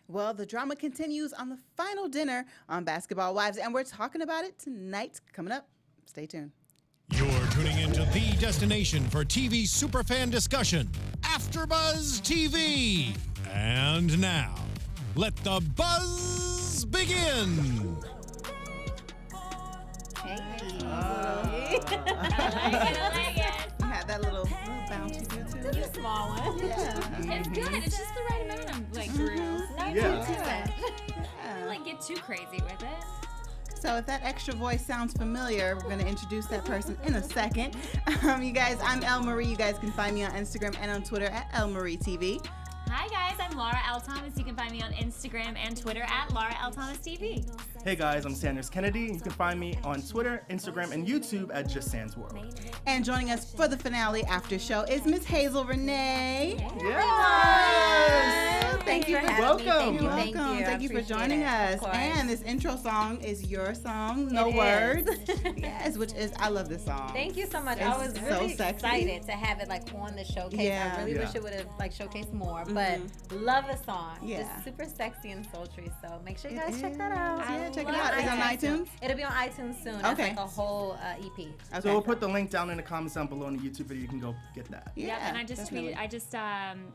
Well, the drama continues on the final dinner on Basketball Wives, and we're talking about it tonight. Coming up, stay tuned. You're tuning into the destination for TV superfan discussion, AFTERBUZZ TV. And now, let the buzz begin. Hey. You had that little bouncy do too. Just a small one. Yeah. It's good. It's just the right amount of groove. Not Yeah. too like get too crazy with it. So if that extra voice sounds familiar, we're going to introduce that person in a second. You guys, I'm Elle Marie. You guys can find me on Instagram and on Twitter at Elle Marie TV. Hi guys, I'm Laura L. Thomas. You can find me on Instagram and Twitter at Laura L. Thomas TV. Hey guys, I'm Sanders Kennedy. You can find me on Twitter, Instagram, and YouTube at Just Sans World. And joining us for the finale after show is Miss Hazel Renee. Yes! Thank you for Welcome. Thank you for joining us. And this intro song is your song, No Words. Yes, which is, I love this song. Thank you so much. It's I was really so sexy. excited to have it like on the showcase. Yeah. I really wish it would have like showcased more, but love the song. Yeah. It's super sexy and sultry. So make sure you It guys check that is. out. Yeah, check it love out. It's on iTunes. It'll be on iTunes soon. Okay. It's like a whole EP. Okay. So we'll put the link down in the comments down below in the YouTube video. You can go get that. Yeah, Yep, and I just definitely. tweeted.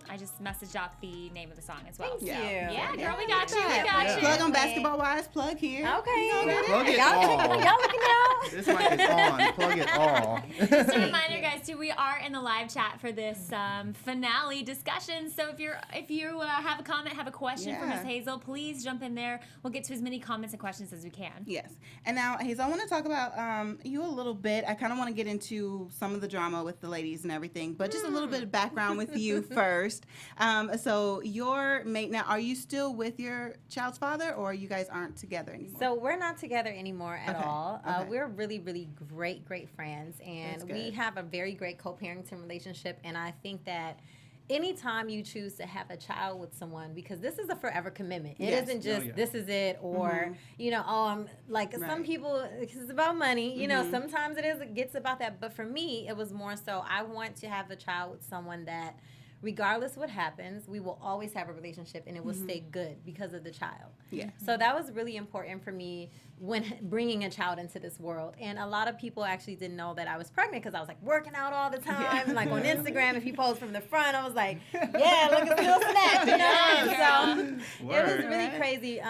I just messaged out the name of the song as well. Thank Yeah. you. Yeah, girl, we got you. We Yeah. got Yeah. you. Plug on Basketball Wives, plug here. Okay. Plug it Y'all all. looking out? This mic is on. Plug it all. Just a reminder, guys, too, we are in the live chat for this finale discussion. So if you have a comment, have a question for Yeah. Miss Hazel, please jump in there. We'll get to as many comments and questions as we can. Yes. And now, Hazel, I want to talk about you a little bit. I kind of want to get into some of the drama with the ladies and everything, but just a little bit of background with you first. So your mate now, are you still with your child's father, or you guys aren't together anymore? So we're not together anymore at Okay. all. Okay. We're really, really great friends, and That's we good. have a very great co-parenting relationship. And I think that anytime you choose to have a child with someone, because this is a forever commitment. It Yes. isn't just Oh, yeah. this is it, or I'm like some Right. people. It's about money. You know, sometimes it gets about that. But for me, it was more so I want to have a child with someone that, regardless what happens, we will always have a relationship and it will stay good because of the child. Yeah. So that was really important for me when bringing a child into this world. And a lot of people actually didn't know that I was pregnant because I was like working out all the time. Yeah. And like on Instagram, if you post from the front, I was like, yeah, look at still snatched, you know? So it was Word. really Right. crazy.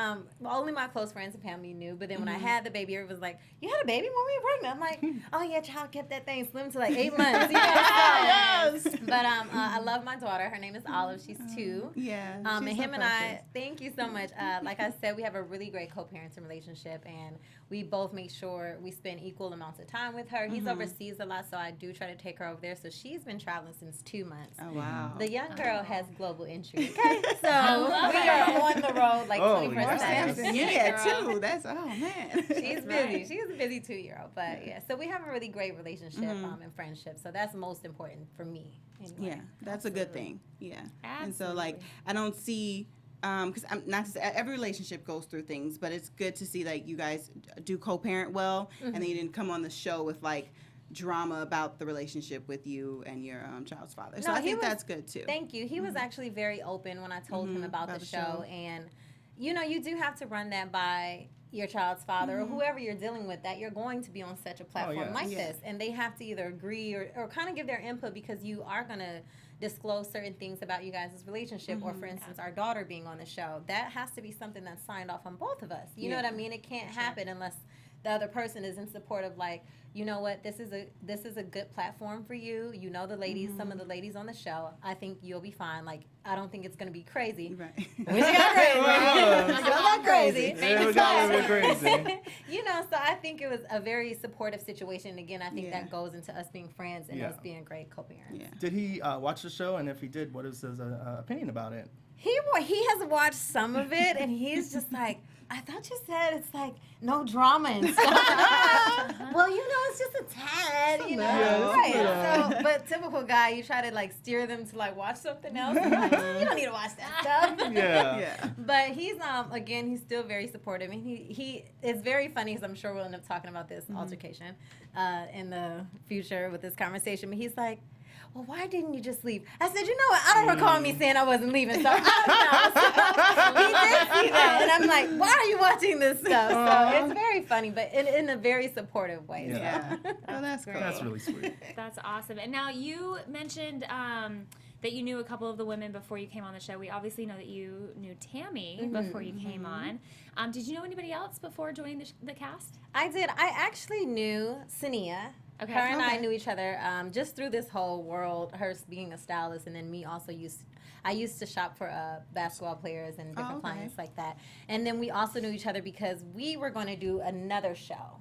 Only my close friends and family knew. But then when I had the baby, everyone was like, you had a baby when we were pregnant? I'm like, oh yeah, child kept that thing slim to like 8 months. You know? Yes. But I love my daughter. Her name is Olive. She's 2. Yeah. And she's him so and I, precious. thank you so much. Like I said, we have a really great co-parenting relationship, and we both make sure we spend equal amounts of time with her. He's overseas a lot, so I do try to take her over there. So she's been traveling since 2 months. Oh, wow. The young girl has glable entry. Okay, so love we it. are on the road like Oh, 24/7. More yes. Samson. Yeah, Yeah, girl. too. That's, oh, man. She's busy. She's a busy 2-year-old, but yeah. So we have a really great relationship and friendship. So that's most important for me. Anyway. Yeah, that's a good thing. Yeah. And so, Absolutely. like, I don't see, because I'm not to say every relationship goes through things, but it's good to see like you guys do co-parent well, and then you didn't come on the show with like drama about the relationship with you and your child's father. So No, I he think was- that's good too. Thank you. He was actually very open when I told him about the show. And, you know, you do have to run that by your child's father or whoever you're dealing with, that you're going to be on such a platform yeah. like Yeah. this. And they have to either agree or kind of give their input, because you are going to disclose certain things about you guys' relationship, or for instance our daughter being on the show. That has to be something that's signed off on both of us. You know what I mean? It can't happen unless the other person is in support of, like, you know what, this is a good platform for you. You know the ladies, some of the ladies on the show. I think you'll be fine. Like, I don't think it's gonna be crazy. Right. Which got crazy. Whoa. Got crazy. Yeah, we got a little bit crazy. You know, so I think it was a very supportive situation. Again, I think Yeah. that goes into us being friends and Yeah. us being great co-parents. Yeah. Did he watch the show? And if he did, what is his opinion about it? He has watched some of it, and he's just like, I thought you said it's like no drama and stuff. Well, you know, it's just a tad, you know. Yeah, Right. it's So, but typical guy, you try to like steer them to like watch something else. Like, you don't need to watch that stuff. Yeah. Yeah. But he's again, he's still very supportive, and he it's very funny, because I'm sure we'll end up talking about this altercation in the future with this conversation. But he's like, well, why didn't you just leave? I said, you know what? I don't recall me saying I wasn't leaving, so I don't know. So he did see that, and I'm like, why are you watching this stuff? So it's very funny, but in a very supportive way. Yeah. Oh, that's Great. great. That's really sweet. That's awesome. And now you mentioned that you knew a couple of the women before you came on the show. We obviously know that you knew Tammy before you came on. Did you know anybody else before joining the cast? I did. I actually knew Sania. Okay. Her and I Okay. knew each other just through this whole world, her being a stylist, and then me also I used to shop for basketball players and different okay. clients like that. And then we also knew each other because we were going to do another show.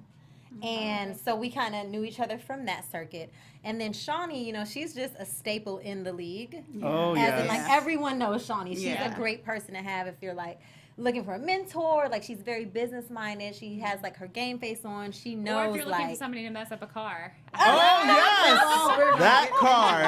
And so we kind of knew each other from that circuit. And then Shaunie, you know, she's just a staple in the league. Oh, As in, yes. like, everyone knows Shaunie. She's Yeah. a great person to have if you're, like, looking for a mentor. Like, she's very business-minded. She has, like, her game face on. She knows, Or if you're looking like... for somebody to mess up a car. Oh, yes! That car.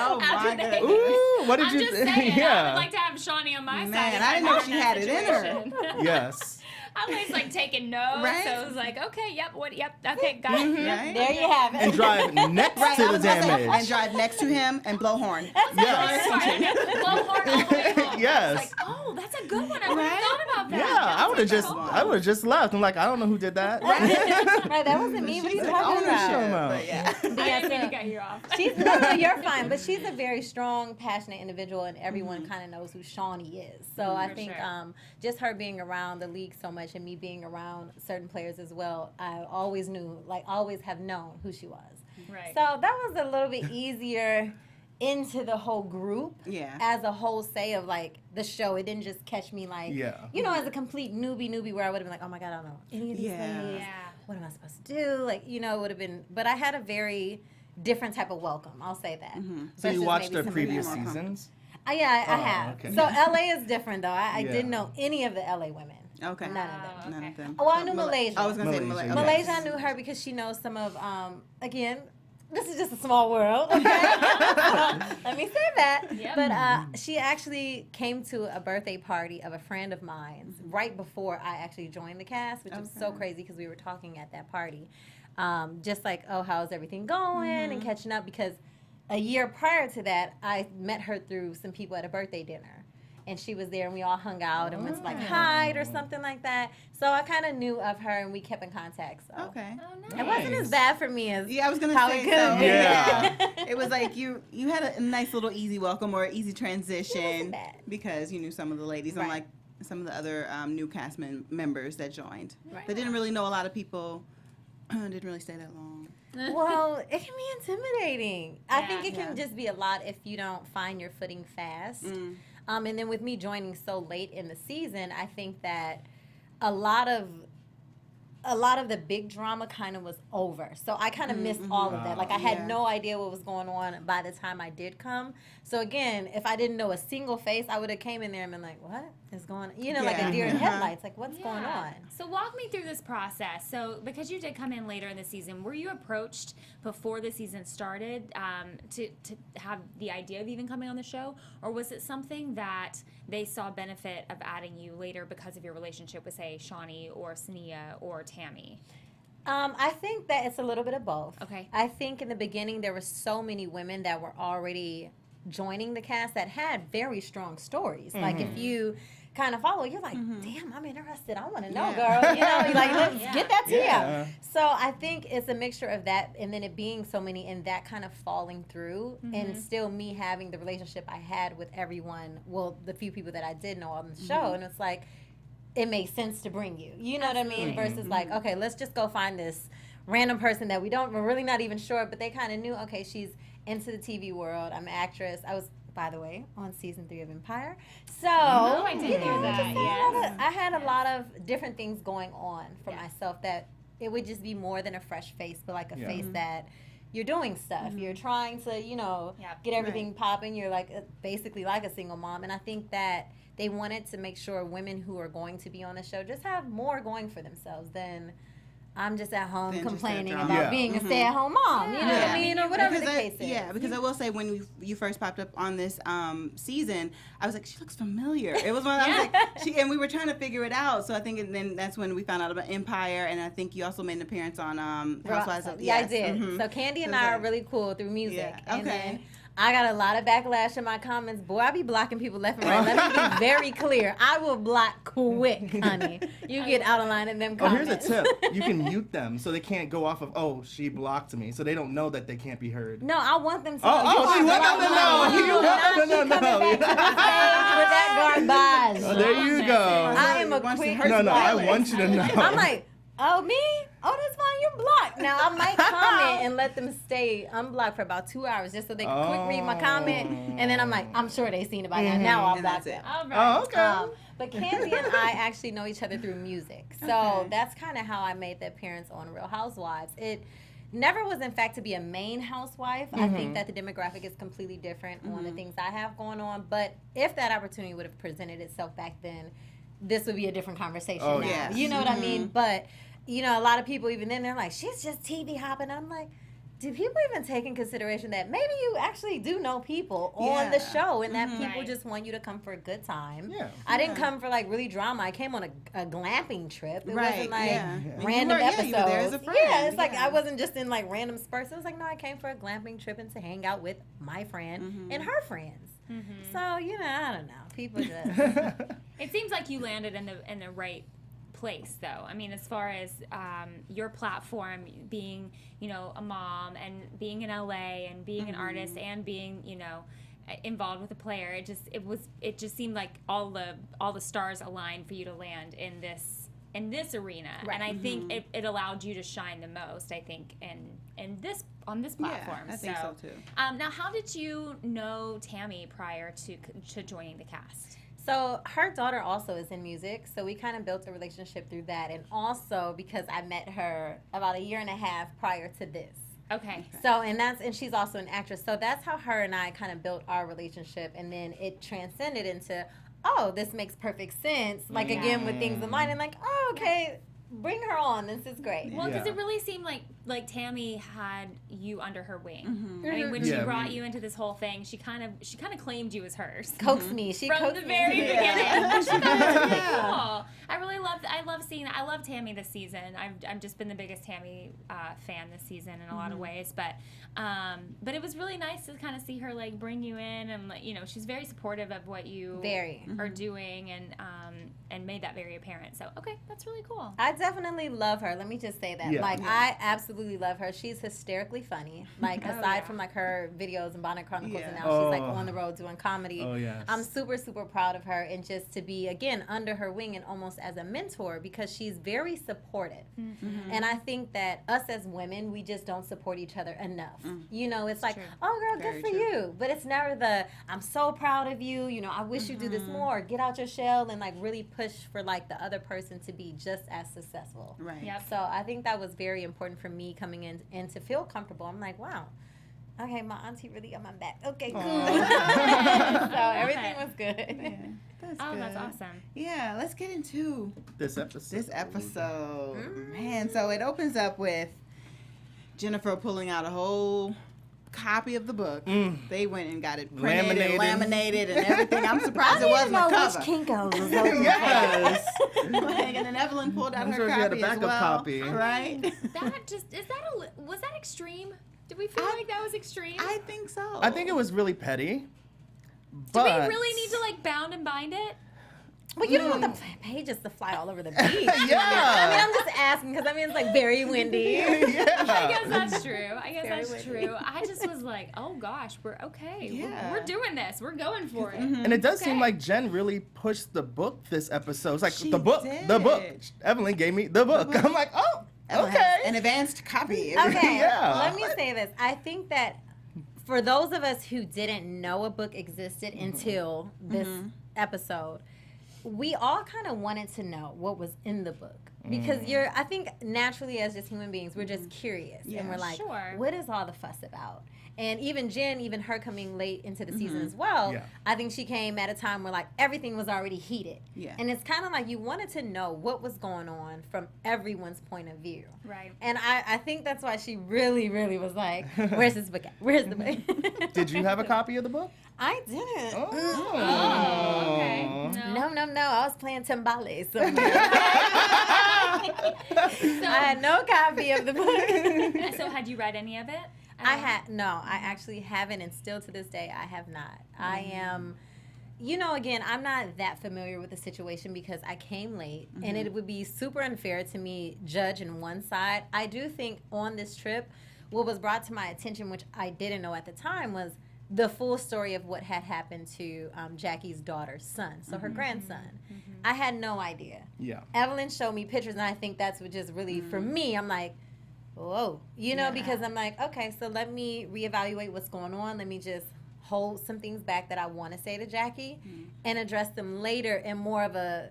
Oh, my After they- goodness. Ooh, what did I'm you just saying, I Yeah. would like to have Shaunie on my side. Man, if I didn't know ever she in that had it in her. situation. Yes. I was like taking notes, Right? so it was like, okay, yep, okay, got it. Yep. Right? There you have it. And drive next Right, to I the was gonna say, damage. and drive next to him and blow horn. Yes. Blow horn all the way home. Yes. It's like, oh, that's a good one. I wouldn't have Right? thought about that. Yeah, I would have That's just, cool. I would have just left. I'm like, I don't know who did that. Right, that wasn't me. What are you She's talking ownership, about? but yeah. But I yeah, didn't mean to so- cut you off. She's no, you're fine. But she's a very strong, passionate individual, and everyone kind of knows who Shaunie is. So I For think sure. just her being around the league so much, and me being around certain players as well, I always knew, like, always have known who she was. Right. So that was a little bit easier into the whole group. Yeah. As a whole say of like the show, it didn't just catch me like, Yeah. you know, as a complete newbie where I would have been like, oh my God, I don't know any of these Yeah. things. Yeah. What am I supposed to do? Like, you know, it would have been, but I had a very different type of welcome. I'll say that. So you Versus watched maybe the somebody previous more seasons? Yeah, I Oh, have. okay. So LA is different though. I Yeah. didn't know any of the LA women. Okay. None of them. None Okay. of them. Oh, I So knew Malaysia. I was going to say Malaysia, Malaysia. yes. Malaysia, I knew her because she knows some of, again, this is just a small world, okay? Let me say that. Yep. But she actually came to a birthday party of a friend of mine right before I actually joined the cast, which was so Okay. crazy because we were talking at that party. Just like, oh, how's everything going and catching up because a year prior to that, I met her through some people at a birthday dinner. And she was there, and we all hung out and went to like Hyde or something like that. So I kind of knew of her, and we kept in contact. So Okay. Oh, nice. it wasn't as bad for me as Yeah, I was gonna how say it could have so. been. Yeah. It was like you had a nice little easy welcome or easy transition bad. because you knew some of the ladies, Right. unlike some of the other new cast members that joined. Right. They didn't really know a lot of people. Didn't really stay that long. Well, it can be intimidating. I think it can Yeah. just be a lot if you don't find your footing fast. And then with me joining so late in the season, I think that a lot of the big drama kind of was over. So I kind of missed all of that. Like I had Yeah. no idea what was going on by the time I did come. So again, if I didn't know a single face, I would have came in there and been like, what is going on? You know, like Yeah. a deer in Uh-huh. headlights. Like, what's going on? So walk me through this process. So because you did come in later in the season, were you approached before the season started to have the idea of even coming on the show? Or was it something that they saw benefit of adding you later because of your relationship with, say, Shaunie or Sania or Tammy? I think that it's a little bit of both. Okay. I think in the beginning there were so many women that were already joining the cast that had very strong stories. Like if you kind of follow, you're like, damn, I'm interested. I want to know, Yeah. girl. You know, you're like, let's Yeah. get that to Yeah. you. So I think it's a mixture of that and then it being so many and that kind of falling through and still me having the relationship I had with everyone, well, the few people that I did know on the show. And it's like, it makes sense to bring you. You know what I mean? Versus like, okay, let's just go find this random person that we're really not even sure, but they kind of knew, okay, she's into the TV world. I'm an actress. I was, by the way, on season 3 of Empire. So, I did you hear know, that, just yes. I had a lot of different things going on for myself that it would just be more than a fresh face, but like a Yeah. face that you're doing stuff. You're trying to, you know, Yep. get everything popping. You're like basically like a single mom. And I think that they wanted to make sure women who are going to be on the show just have more going for themselves than I'm just at home Than just complaining that about drama. Yeah. being a stay-at-home mom. You know what Yeah. I mean? Or whatever the case is. Yeah, because I will say when you first popped up on this season, I was like, she looks familiar. It was one I was like, and we were trying to figure it out. So I think and then that's when we found out about Empire, and I think you also made an appearance on Housewives of Yeah, I yes. did. Mhm. So Candy and So I are that- really cool through music. Yeah, And okay. I got a lot of backlash in my comments. Boy, I be blocking people left and right. Let me be very clear. I will block quick, honey. You get out of line in them comments. Here's a tip. You can mute them so they can't go off of, oh, she blocked me. So they don't know that they can't be heard. No, I want them to. You want them to know. You will not be coming back to the stage with that garbage. Oh, there you go. I am a quick. No, I want you to know. I'm like, oh, me? Oh, that's fine. You're blocked. Now, I might comment and let them stay unblocked for about 2 hours just so they can quick read my comment. And then I'm like, I'm sure they've seen it by now. Now I'll block them. All right. Oh, okay. But Candy and I actually know each other through music. So that's kind of how I made the appearance on Real Housewives. It never was, in fact, to be a main housewife. I think that the demographic is completely different on the things I have going on. But if that opportunity would have presented itself back then, this would be a different conversation now. yes. You know what I mean? But, you know, a lot of people, even then, they're like, she's just TV hopping. I'm like, do people even take in consideration that maybe you actually do know people on the show and that people just want you to come for a good time? Yeah. I didn't come for like really drama. I came on a glamping trip. It wasn't like random you were, episodes. you were there as a friend. Yeah, it's like I wasn't just in like random spurts. It was like, no, I came for a glamping trip and to hang out with my friend and her friends. So, you know, I don't know. People just... It seems like you landed in the right place, though. I mean, as far as your platform being, you know, a mom and being in LA and being an artist and being, you know, involved with a player, it just seemed like all the stars aligned for you to land in this arena. Right. And I think it allowed you to shine the most, I think, on this platform. I think so too. Now, how did you know Tammy prior to joining the cast? So her daughter also is in music, so we kind of built a relationship through that, and also because I met her about 1.5 years prior to this. Okay. So and she's also an actress, so that's how her and I kind of built our relationship, and then it transcended into, oh, this makes perfect sense. Like again with things in line, and like, oh, okay, bring her on. This is great. Well, because it really seemed like Tammy had you under her wing. I mean, when she Yeah, brought you into this whole thing, she kind of claimed you as hers. Coaxed me. She From coaxed the me. very beginning. Which I thought was really cool. I love seeing that. I love Tammy this season. I've just been the biggest Tammy fan this season in a lot of ways, but it was really nice to kind of see her like bring you in, and like, you know, she's very supportive of what you are doing, and made that very apparent. So okay, that's really cool. I definitely love her. Let me just say that. Yeah. I absolutely love her. She's hysterically funny. Like, aside from like her videos and Bonnet Chronicles, and now she's like on the road doing comedy. Oh, yes. I'm super, super proud of her, and just to be, again, under her wing and almost as a mentor, because she's very supportive. And I think that us as women, we just don't support each other enough. You know, it's like, oh, girl, Very good for you. But it's never the, I'm so proud of you. You know, I wish you do this more. Get out your shell and like really push for like the other person to be just as successful. Right. Yep. So I think that was very important for me coming in and to feel comfortable. I'm like, wow, okay, my auntie really got my back. Okay, cool. So everything was good. Yeah, that's Oh, good. that's awesome. Yeah, let's get into This episode. this episode. Man, so it opens up with Jennifer pulling out a whole copy of the book. They went and got it printed and laminated and everything. I'm surprised it wasn't a cover. Kinko's was open. Yes. Like, and then Evelyn pulled out I'm her sure she had a copy backup as well. copy. Right? Was that extreme? Did we feel like that was extreme? I think so. I think it was really petty. Do But we really need to like bound and bind it? Well, you don't want the pages to fly all over the beach. I mean, Yeah. I'm just asking because I mean it's like very windy. I Yeah. guess that's true. I just was like, oh gosh, we're okay. Yeah. We're doing this. We're going for it. And it does seem Okay. like Jen really pushed the book this episode. It's like She the book. did. Evelyn gave me the book. I'm like, oh, Evelyn okay. has an advanced copy. Okay, Yeah. let me say this. I think that for those of us who didn't know a book existed until this episode, we all kind of wanted to know what was in the book. Because I think naturally as just human beings, we're just curious. Yeah. And we're like, Sure. what is all the fuss about? And even Jen, even her coming late into the season as well, Yeah. I think she came at a time where like everything was already heated. Yeah. And it's kind of like you wanted to know what was going on from everyone's point of view. Right. And I think that's why she really, really was like, where's this book at? Where's the book? Did you have a copy of the book? I didn't. Oh, okay. No. I was playing timbales somewhere. I had no copy of the book. So had you read any of it? I actually haven't, and still to this day, I have not. I am, again, I'm not that familiar with the situation because I came late, and it would be super unfair to me judging one side. I do think on this trip, what was brought to my attention, which I didn't know at the time, was the full story of what had happened to Jackie's daughter's son, so her grandson. I had no idea. Yeah. Evelyn showed me pictures, and I think that's what just really, for me, I'm like, whoa, because I'm like, okay, so let me reevaluate what's going on. Let me just hold some things back that I want to say to Jackie and address them later in more of a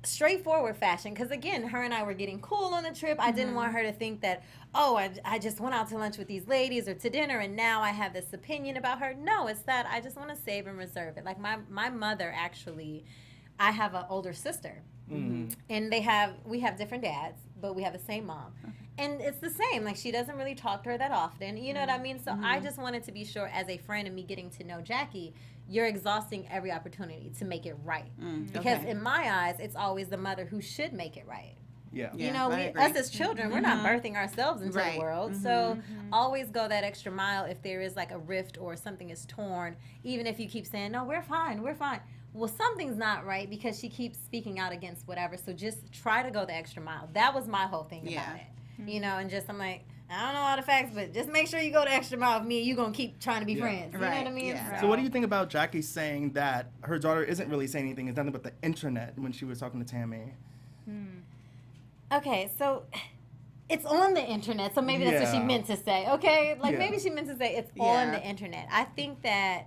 straightforward fashion. Because again, her and I were getting cool on the trip. I didn't want her to think that, I just went out to lunch with these ladies or to dinner and now I have this opinion about her. No, it's that I just want to save and reserve it. Like my mother, actually, I have an older sister. And we have different dads, but we have the same mom. And it's the same. Like, she doesn't really talk to her that often. You know what I mean? So I just wanted to be sure, as a friend and me getting to know Jackie, you're exhausting every opportunity to make it right. Because in my eyes, it's always the mother who should make it right. Yeah. You know, us as children, we're not birthing ourselves into the world. So always go that extra mile if there is like a rift or something is torn, even if you keep saying, no, we're fine, we're fine. Well, something's not right because she keeps speaking out against whatever. So just try to go the extra mile. That was my whole thing about it. You know, and just I'm like, I don't know all the facts, but just make sure you go the extra mile with me. You're going to keep trying to be friends. You know what I mean? Yeah. So what do you think about Jackie saying that her daughter isn't really saying anything, it's nothing but the internet when she was talking to Tammy? Okay, so it's on the internet, so maybe that's what she meant to say, okay? Like, maybe she meant to say it's on the internet. I think that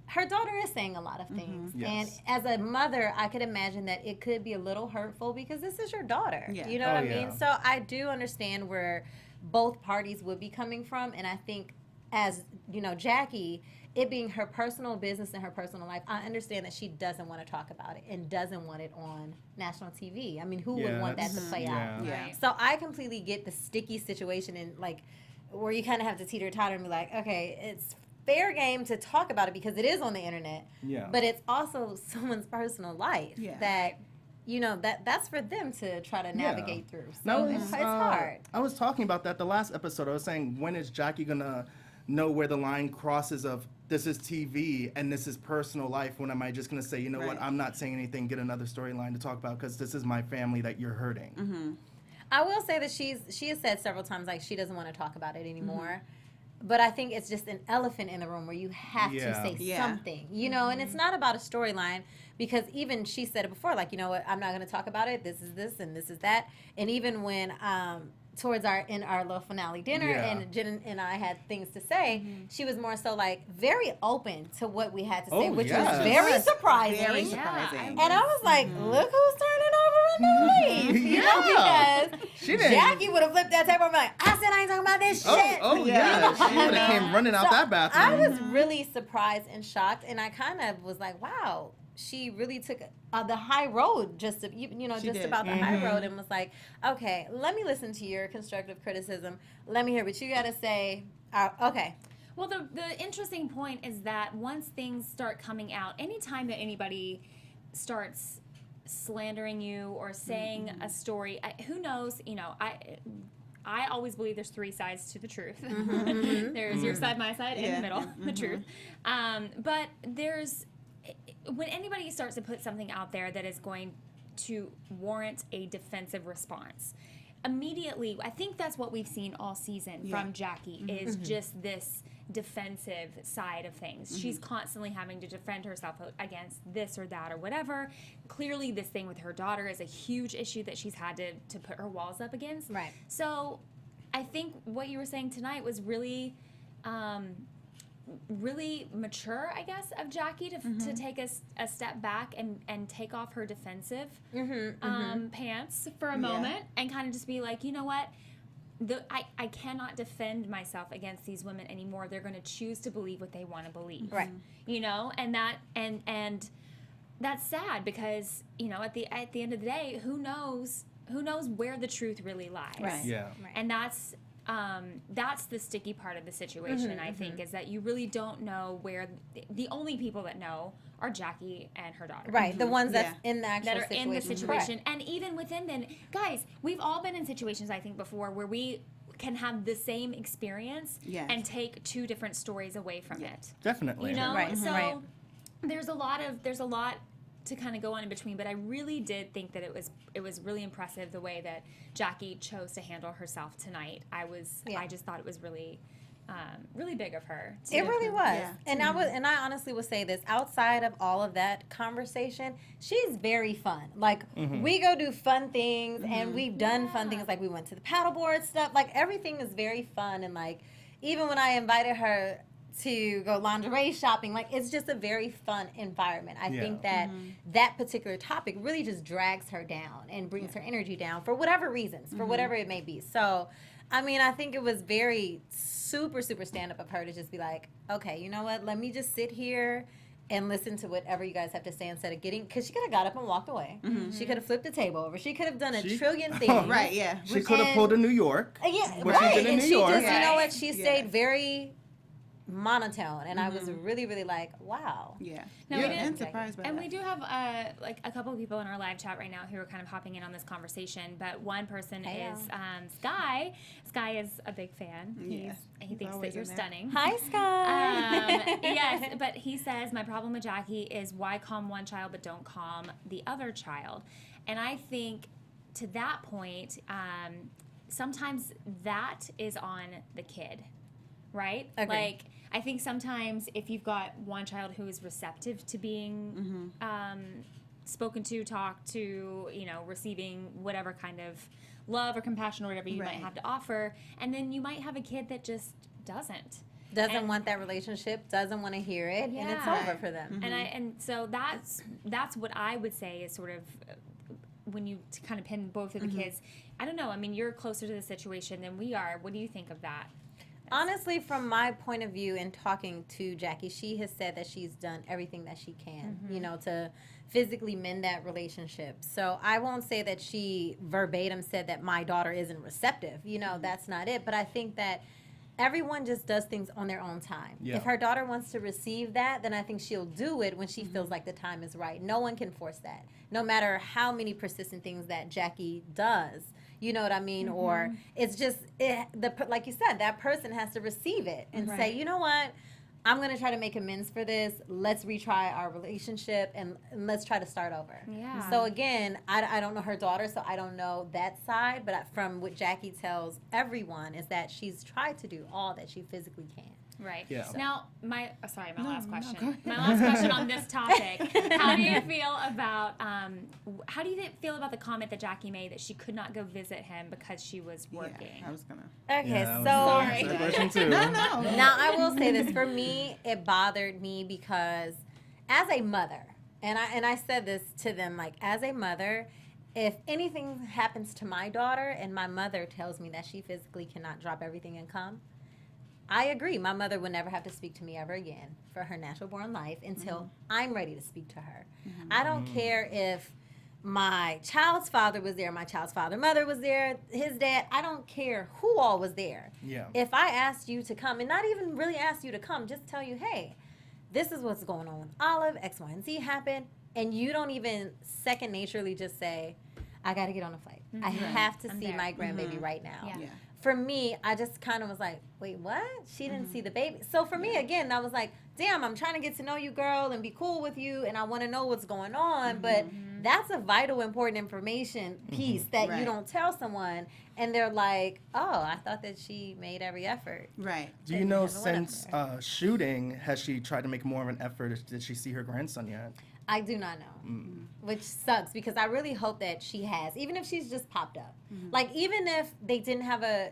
her daughter is saying a lot of things. And as a mother, I could imagine that it could be a little hurtful because this is your daughter. You know what I mean? So I do understand where both parties would be coming from. And I think as, Jackie, it being her personal business and her personal life, I understand that she doesn't want to talk about it and doesn't want it on national TV. I mean, who would want that to play out? So I completely get the sticky situation and, like, where you kind of have to teeter-totter and be like, okay, it's fair game to talk about it because it is on the internet. But it's also someone's personal life that, that's for them to try to navigate through. So it's hard. I was talking about that the last episode. I was saying, when is Jackie going to know where the line crosses of this is TV and this is personal life? When am I just going to say, what, I'm not saying anything, get another storyline to talk about because this is my family that you're hurting? I will say that she has said several times, like, she doesn't want to talk about it anymore. But I think it's just an elephant in the room where you have to say something, and it's not about a storyline because even she said it before, like, you know what, I'm not going to talk about it. This is this and this is that. And even when towards our little finale dinner and Jen and I had things to say, she was more so like very open to what we had to say, which was very surprising. Very surprising. And I was like, look who's turning over a new leaf. Because Jackie would have flipped that table and be like, I said I ain't talking about this shit. She would have came running out that bathroom. I was really surprised and shocked, and I kind of was like, wow, she really took the high road, just about the high road, and was like, okay, let me listen to your constructive criticism. Let me hear what you got to say. Okay. Well, the interesting point is that once things start coming out, anytime that anybody starts slandering you or saying a story, who knows, I always believe there's three sides to the truth. There's your side, my side, in the middle, the truth. But when anybody starts to put something out there that is going to warrant a defensive response, immediately, I think that's what we've seen all season from Jackie, is just this defensive side of things. She's constantly having to defend herself against this or that or whatever. Clearly, this thing with her daughter is a huge issue that she's had to put her walls up against. Right. So I think what you were saying tonight was really really mature, I guess, of Jackie to take a step back and take off her defensive pants for a moment and kind of just be like, you know what? I cannot defend myself against these women anymore. They're going to choose to believe what they want to believe. Right. And that's sad because, at the end of the day, who knows where the truth really lies. Right. Yeah. Right. And that's the sticky part of the situation, I think, is that you really don't know where the only people that know are Jackie and her daughter. Right, the ones that's in the actual situation. In the situation. And even within then, guys, we've all been in situations, I think, before where we can have the same experience Yes. and take two different stories away from it. Definitely. You know, Right, so right. there's a lot to kind of go on in between, but I really did think that it was really impressive the way that Jackie chose to handle herself tonight. I just thought it was really really big of her. It really was. Yeah. And I honestly will say this, outside of all of that conversation, she's very fun. Like, we go do fun things, and we've done fun things, like we went to the paddleboard stuff. Like, everything is very fun, and like, even when I invited her to go lingerie shopping, like, it's just a very fun environment. I think that that particular topic really just drags her down and brings her energy down for whatever reasons, for whatever it may be. So, I mean, I think it was very super stand-up of her to just be like, okay, you know what, let me just sit here and listen to whatever you guys have to say instead of getting, because she could have got up and walked away. She could have flipped the table over. She could have done a trillion things. Right, yeah. She could have pulled a New York. Yeah, What right. she did in And New she York. just, you know what, Right. she Yeah. stayed very monotone, and I was really like, wow. Yeah. Now, we yeah. didn't- And surprised by And that. we do have like a couple of people in our live chat right now who are kind of hopping in on this conversation. But one person Hey, is Sky. Sky is a big fan. Yeah. He He's thinks that always you're in there. stunning. Hi, Sky. Yes, but he says my problem with Jackie is why calm one child but don't calm the other child. And I think to that point, sometimes that is on the kid, right? Agree. Like, I think sometimes if you've got one child who is receptive to being spoken to, talked to, receiving whatever kind of love or compassion or whatever you might Right. have to offer, and then you might have a kid that just doesn't. Doesn't want that relationship, doesn't want to hear it, and it's Yeah. over for them. And so that's what I would say is sort of when you kind of pin both of the kids. I don't know. I mean, you're closer to the situation than we are. What do you think of that? Honestly, from my point of view in talking to Jackie, she has said that she's done everything that she can, to physically mend that relationship. So I won't say that she verbatim said that my daughter isn't receptive. That's not it. But I think that everyone just does things on their own time. Yeah. If her daughter wants to receive that, then I think she'll do it when she feels like the time is right. No one can force that, no matter how many persistent things that Jackie does. You know what I mean? Or it's just, like you said, that person has to receive it and say, you know what? I'm going to try to make amends for this. Let's retry our relationship and let's try to start over. Yeah. So again, I don't know her daughter, so I don't know that side. But from what Jackie tells everyone is that she's tried to do all that she physically can. Right. Yeah. Now, my last go question. ahead. My last question on this topic. How do you feel about the comment that Jackie made that she could not go visit him because she was working? Yeah, I was gonna. Okay, Yeah, so that was a question too. No. now I will say this. For me, it bothered me because as a mother, and I said this to them, like, as a mother, if anything happens to my daughter and my mother tells me that she physically cannot drop everything and come, I agree. My mother would never have to speak to me ever again for her natural born life until I'm ready to speak to her. I don't care if my child's father was there, my child's mother was there, his dad. I don't care who all was there. Yeah. If I asked you to come, and not even really ask you to come, just tell you, hey, this is what's going on with Olive, X, Y, and Z happened, and you don't even second naturally just say, I got to get on a flight. I have to I'm see there. my grandbaby right now. Yeah. Yeah. For me, I just kind of was like, wait, what? She didn't see the baby. So for me, again, I was like, damn, I'm trying to get to know you, girl, and be cool with you, and I want to know what's going on. But that's a vital, important information piece that you Right. don't tell someone. And they're like, oh, I thought that she made every effort. Right. Do you And know never went up since there. shooting, has she tried to make more of an effort? Did she see her grandson yet? I do not know, which sucks because I really hope that she has, even if she's just popped up. Like, even if they didn't have a,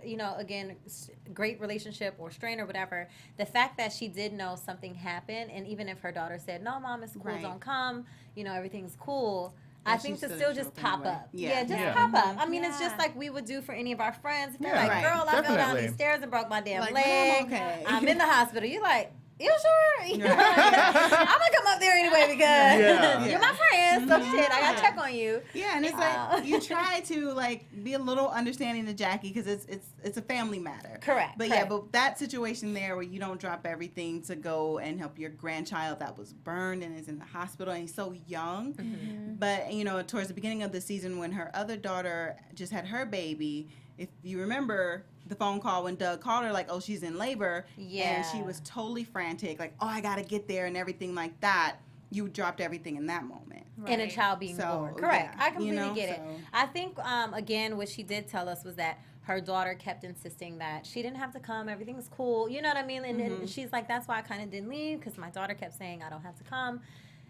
great relationship or strain or whatever, the fact that she did know something happened, and even if her daughter said, no, Mom, it's cool, Right. don't come, everything's cool, Yeah, I think she to still still show just up pop anyway. up. Yeah. Yeah, just Yeah. pop up. I mean, it's just Yeah. like we would do for any of our friends. If they're Yeah. like, Right. girl, I fell down Definitely. these stairs and broke my damn Like, leg. Mom, okay. I'm in the hospital. You're like, you sure? I'm gonna Right. come up there anyway because Yeah. you're my friend. So shit, I gotta check on you. Yeah, and it's like you try to be a little understanding to Jackie because it's a family matter. Correct. But correct. but that situation there where you don't drop everything to go and help your grandchild that was burned and is in the hospital and he's so young. But towards the beginning of the season when her other daughter just had her baby, if you remember the phone call when Doug called her, like, oh, she's in labor, Yeah. and she was totally frantic, like, oh, I gotta get there and everything like that. You dropped everything in that moment. And a Right. child being So, born. Correct. yeah, I completely get it. so- I think, again, what she did tell us was that her daughter kept insisting that she didn't have to come. Everything's cool. You know what I mean? And she's like, that's why I kind of didn't leave, because my daughter kept saying I don't have to come.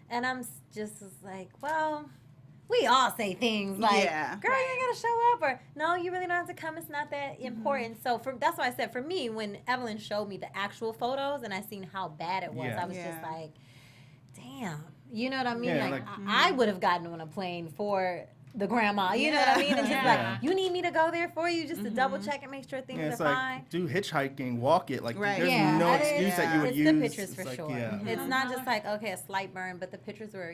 And I'm just like, well, we all say things like, Yeah. girl, you ain't got to show up, or no, you really don't have to come. It's not that important. So that's why I said, for me, when Evelyn showed me the actual photos and I seen how bad it was, Yeah. I was just Yeah. like, damn. You know what I mean? Yeah, like, like- I would have gotten on a plane for the grandma. You know what I mean? And just Yeah. like, you need me to go there for you just to double check and make sure things Yeah, are it's fine. like, do hitchhiking, walk it. Like, Right. there's Yeah, no I excuse didn't- that you would it's use. the pictures for It's like, sure. yeah. It's not just like, okay, a slight burn, but the pictures were,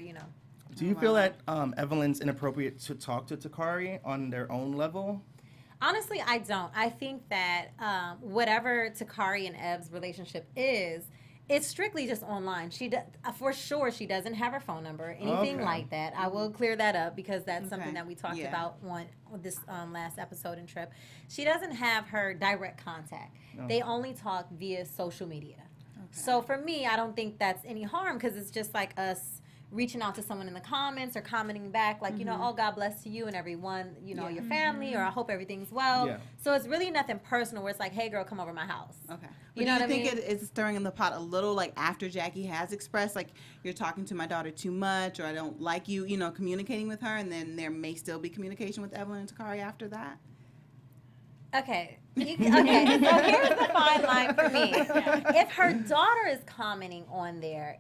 Do you feel that Evelyn's inappropriate to talk to Takari on their own level? Honestly, I don't. I think that whatever Takari and Ev's relationship is, it's strictly just online. For sure, she doesn't have her phone number, anything Okay. like that. I will clear that up because that's something Okay. that we talked Yeah. about on this last episode and trip. She doesn't have her direct contact. They only talk via social media. So for me, I don't think that's any harm because it's just like us reaching out to someone in the comments or commenting back like, oh, God bless to you and everyone, your family, or I hope everything's well. Yeah. So it's really nothing personal where it's like, hey, girl, come over my house. Okay. You But know do what you I think mean? it is stirring in the pot a little, like after Jackie has expressed, like, you're talking to my daughter too much, or I don't like you, communicating with her, and then there may still be communication with Evelyn and Takari after that? Okay. Okay. So here's the fine line for me. If her daughter is commenting on there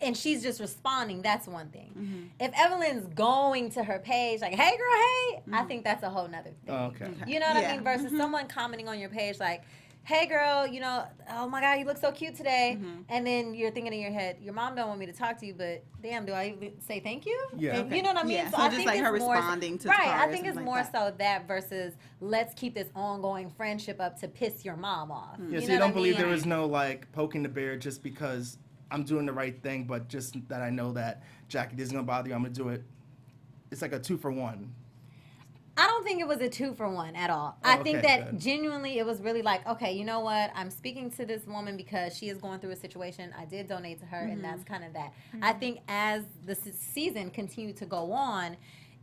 and she's just responding, that's one thing. If Evelyn's going to her page like, hey, girl, hey, I think that's a whole nother thing. Okay. You know what I Yeah. mean? Versus someone commenting on your page like, hey, girl, oh my God, you look so cute today. And then you're thinking in your head, your mom don't want me to talk to you, but damn, do I even say thank you? Yeah. You know what I mean? Yeah, so I just think like her it's more responding to right. Takari I or think it's something more like so that versus let's keep this ongoing friendship up to piss your mom off. Yeah, so know you don't what I believe mean? there was no, like, poking the bear just because I'm doing the right thing, but just that I know that Jackie, this is going to bother you, I'm going to do it. It's like a 2-for-1. I don't think it was a 2-for-1 at all. Oh, I think okay, that good. genuinely it was really like, okay, you know what? I'm speaking to this woman because she is going through a situation. I did donate to her, and that's kind of that. I think as the season continued to go on,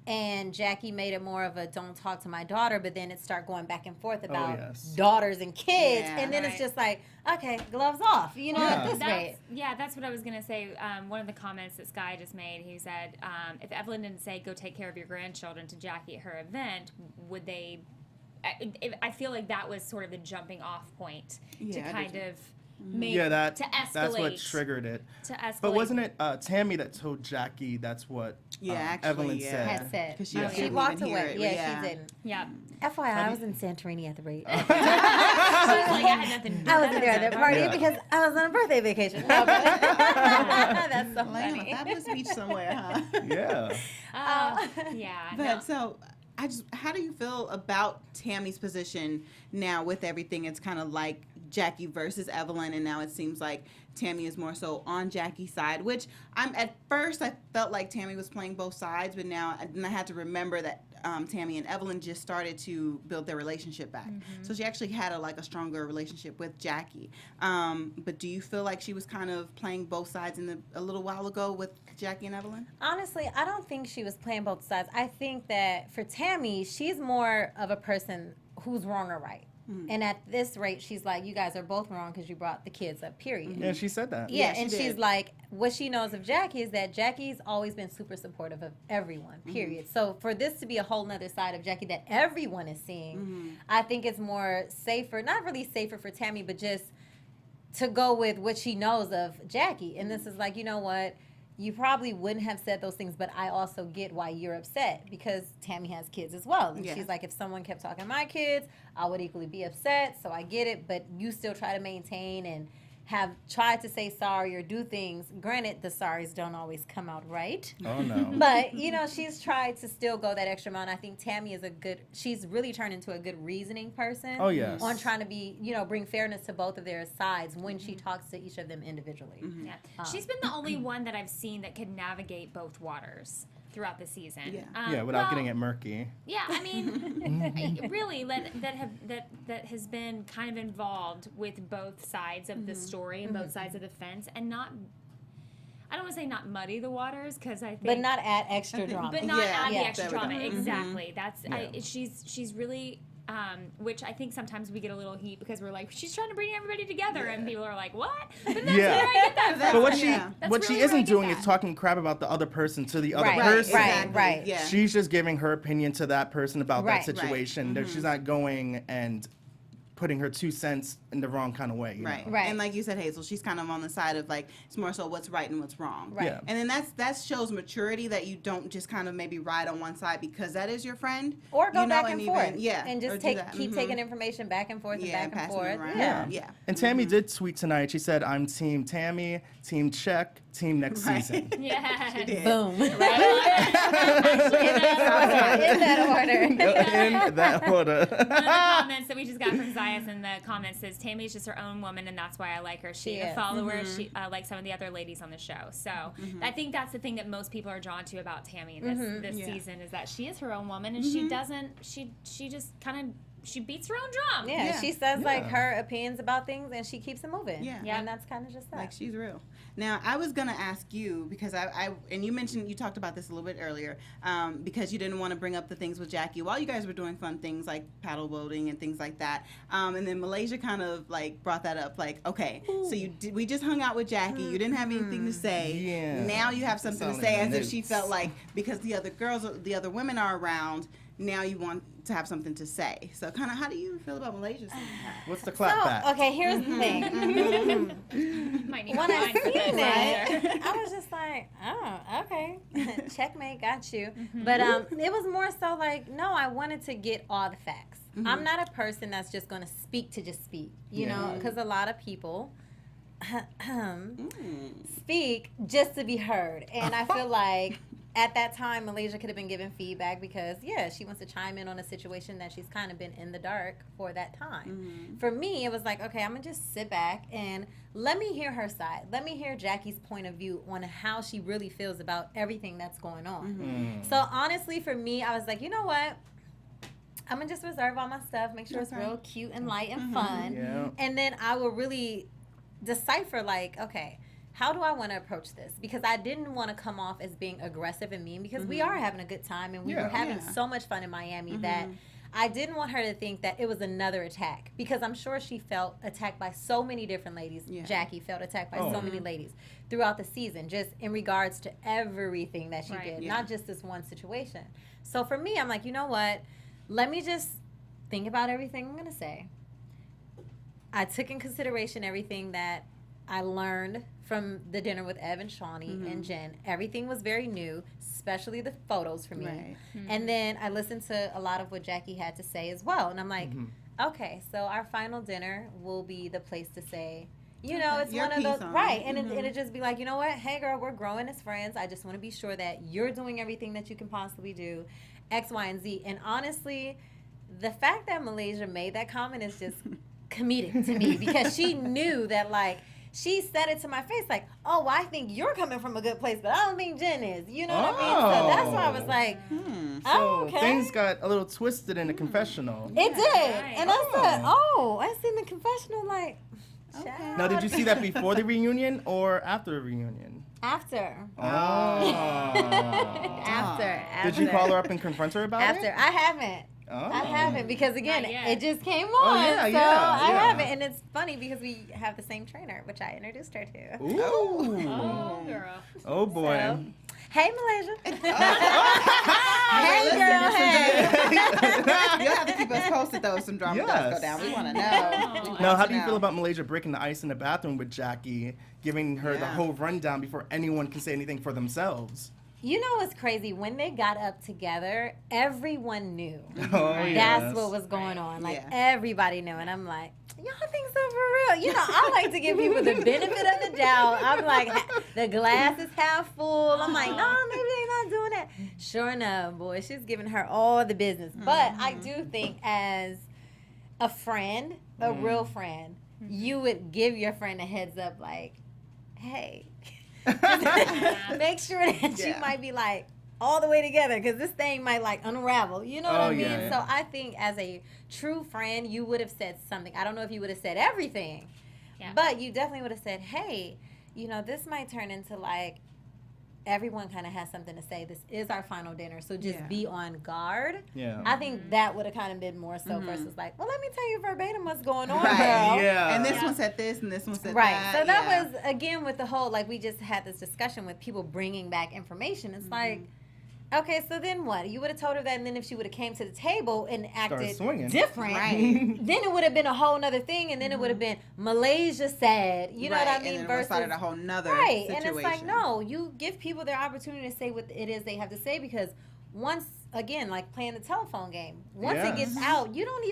and Jackie made it more of a don't talk to my daughter, but then it started going back and forth about yes. daughters and kids, Yeah, and then right. it's just like, okay, gloves off, at this rate. That's what I was gonna say. One of the comments that Sky just made, he said, if Evelyn didn't say go take care of your grandchildren to Jackie at her event, would they? I feel like that was sort of the jumping off point Yeah, I to kind do too. of make Yeah, to escalate. that's what triggered it. To escalate. But wasn't it Tammy that told Jackie that's what Yeah, actually, Evelyn yeah. said? Had said. 'Cause she Yeah. She didn't walked even hear away. it. Yeah, Yeah. she didn't. Yeah. FYI, I was in Santorini at the rate. She was like, I had nothing to do I with wasn't there at that that party Yeah. because I was on a birthday vacation. No, but that's so Laying on a funny. fabulous beach somewhere, huh? Yeah. Yeah. But no. so, how do you feel about Tammy's position now with everything? It's kind of like Jackie versus Evelyn, and now it seems like Tammy is more so on Jackie's side, which at first I felt like Tammy was playing both sides, but now I had to remember that Tammy and Evelyn just started to build their relationship back. So she actually had a stronger relationship with Jackie. But do you feel like she was kind of playing both sides a little while ago with Jackie and Evelyn? Honestly, I don't think she was playing both sides. I think that for Tammy, she's more of a person who's wrong or right. And at this rate, she's like, you guys are both wrong because you brought the kids up, period. Yeah, she said that. Yeah, Yeah, she and she's did. like, what she knows of Jackie is that Jackie's always been super supportive of everyone, period. So for this to be a whole nother side of Jackie that everyone is seeing, I think it's more safer, not really safer for Tammy, but just to go with what she knows of Jackie. And this is like, you know what? You probably wouldn't have said those things, but I also get why you're upset because Tammy has kids as well. And Yeah. she's like, if someone kept talking to my kids, I would equally be upset. So I get it, but you still try to maintain and have tried to say sorry or do things. Granted, the sorries don't always come out right. Oh, no. But, she's tried to still go that extra mile. And I think Tammy is she's really turned into a good reasoning person. Oh, yes. On trying to be, bring fairness to both of their sides when she talks to each of them individually. Yeah. She's been the only one that I've seen that could navigate both waters. throughout the season. Yeah. Without getting it murky. Yeah, I mean, really, that has been kind of involved with both sides of the story and both sides of the fence, and not. I don't want to say not muddy the waters, because I think, but not add extra drama. but not add the Yeah. extra There we drama. go. Exactly. That's Yeah. she's really. Which I think sometimes we get a little heat because we're like, she's trying to bring everybody together, and people are like, what? But that's Yeah. where I get that from. But what Yeah. she That's what really she where I isn't get doing that. is talking crap about the other person to the other Right, person. right. Yeah. She's just giving her opinion to that person about Right. that situation. That she's not going and putting her 2 cents in the wrong kind of way. you Right. know? Right. And like you said, Hazel, she's kind of on the side of like, it's more so what's right and what's wrong. Right. Yeah. And then that shows maturity, that you don't just kind of maybe ride on one side because that is your friend. Or go you know, back and even- forth. Yeah. And or just do that. keep taking information back and forth and Yeah, back and passing it forth. around. Yeah. Yeah. And Tammy did tweet tonight. She said, "I'm Team Tammy, Team Check, Team next Right. season." Yeah. Boom. Actually, In that order. In that order. one of the comments that we just got from Zayas in the comments says, Tammy's just her own woman, and that's why I like her. She's She a is. follower, she like some of the other ladies on the show. So I think that's the thing that most people are drawn to about Tammy this Yeah. season, is that she is her own woman, and she doesn't, she just kind of, she beats her own drum. Yeah, Yeah. she says like Yeah. her opinions about things, and she keeps it moving. Yeah. Yeah. And that's kind of just that. Like, she's real. Now, I was going to ask you, because and you mentioned, you talked about this a little bit earlier, because you didn't want to bring up the things with Jackie while you guys were doing fun things like paddle boating and things like that. And then Malaysia kind of like brought that up, like, okay, so we just hung out with Jackie. You didn't have anything to say. Yeah. Now you have something to Sounded say, as if nice. she felt like because the other women are around, now you want to have something to say. So kind of, how do you feel about Malaysia saying that? What's the clap back? So, okay, here's the thing. Might need When to I find seen some it, I was just like, oh, okay. Checkmate, got you. But it was more so like, no, I wanted to get all the facts. I'm not a person that's just going to just speak, you know, because a lot of people speak just to be heard. And I feel like at that time, Malaysia could have been given feedback because, yeah, she wants to chime in on a situation that she's kind of been in the dark for that time. For me, it was like, okay, I'm going to just sit back and let me hear her side. Let me hear Jackie's point of view on how she really feels about everything that's going on. So honestly, for me, I was like, you know what? I'm going to just reserve all my stuff, make sure it's real cute and light and fun. Yeah. And then I will really decipher, like, okay, how do I want to approach this? Because I didn't want to come off as being aggressive and mean, because we are having a good time and we were having so much fun in Miami that I didn't want her to think that it was another attack, because I'm sure she felt attacked by so many different ladies. Jackie felt attacked by so many ladies throughout the season, just in regards to everything that she did, not just this one situation. So for me, I'm like, you know what? Let me just think about everything I'm going to say. I took in consideration everything that I learned from the dinner with Ev and Shaunie and Jen. Everything was very new, especially the photos for me. Right. And then I listened to a lot of what Jackie had to say as well. And I'm like, okay, so our final dinner will be the place to say, you know, it's Your one of those, piece on it. right. And it'll just be like, you know what? Hey, girl, we're growing as friends. I just want to be sure that you're doing everything that you can possibly do, X, Y, and Z. And honestly, the fact that Malaysia made that comment is just comedic to me, because she knew that, like, she said it to my face, like, oh, well, I think you're coming from a good place, but I don't think Jen is. You know what I mean? So that's why I was like, oh, okay. Things got a little twisted in the confessional. It did. Right. And I said, oh, I seen the confessional, like, child. Now, did you see that before the reunion or after the reunion? After. Oh. After. Did you call her up and confront her about After. it? I haven't. Oh. I haven't, because again, Not yet. it just came on. Oh, yeah, so yeah, I yeah. haven't. And it's funny because we have the same trainer, which I introduced her to. Ooh. Oh, girl. Oh, boy. So, hey, Malaysia. Hey, Hey, girl, hey. You'll have to keep us posted, though, if some drama does Yes. go down. We want to know. We want Now, how to do you know. feel about Malaysia breaking the ice in the bathroom with Jackie, giving her the Yeah. whole rundown before anyone can say anything for themselves? You know what's crazy? When they got up together, everyone knew. Oh, Right. yes. That's what was going on. Like, Yeah. everybody knew. And I'm like, y'all think so for real? You know, I like to give people the benefit of the doubt. I'm like, the glass is half full. I'm like, no, maybe they're not doing that. Sure enough, boy, she's giving her all the business. But I do think, as a friend, a real friend, you would give your friend a heads up, like, hey. Make sure that Yeah. you might be like, all the way together because this thing might like unravel. You know what I mean? Yeah. So I think as a true friend, you would have said something. I don't know if you would have said everything, but you definitely would have said, hey, you know, this might turn into like everyone kind of has something to say. This is our final dinner, so just be on guard. Yeah. I think that would have kind of been more so versus like, well, let me tell you verbatim what's going on, Right. girl. Yeah. And this one said this, and this one said Right. that. So that was, again, with the whole, like, we just had this discussion with people bringing back information. It's like, okay, so then what? You would have told her that, and then if she would have came to the table and acted different, then it would have been a whole nother thing, and then it would have been Malaysia said, you know what I mean? And versus started a whole nother right. situation. And it's like, no, you give people their opportunity to say what it is they have to say, because once, again, like playing the telephone game, once it gets out, you don't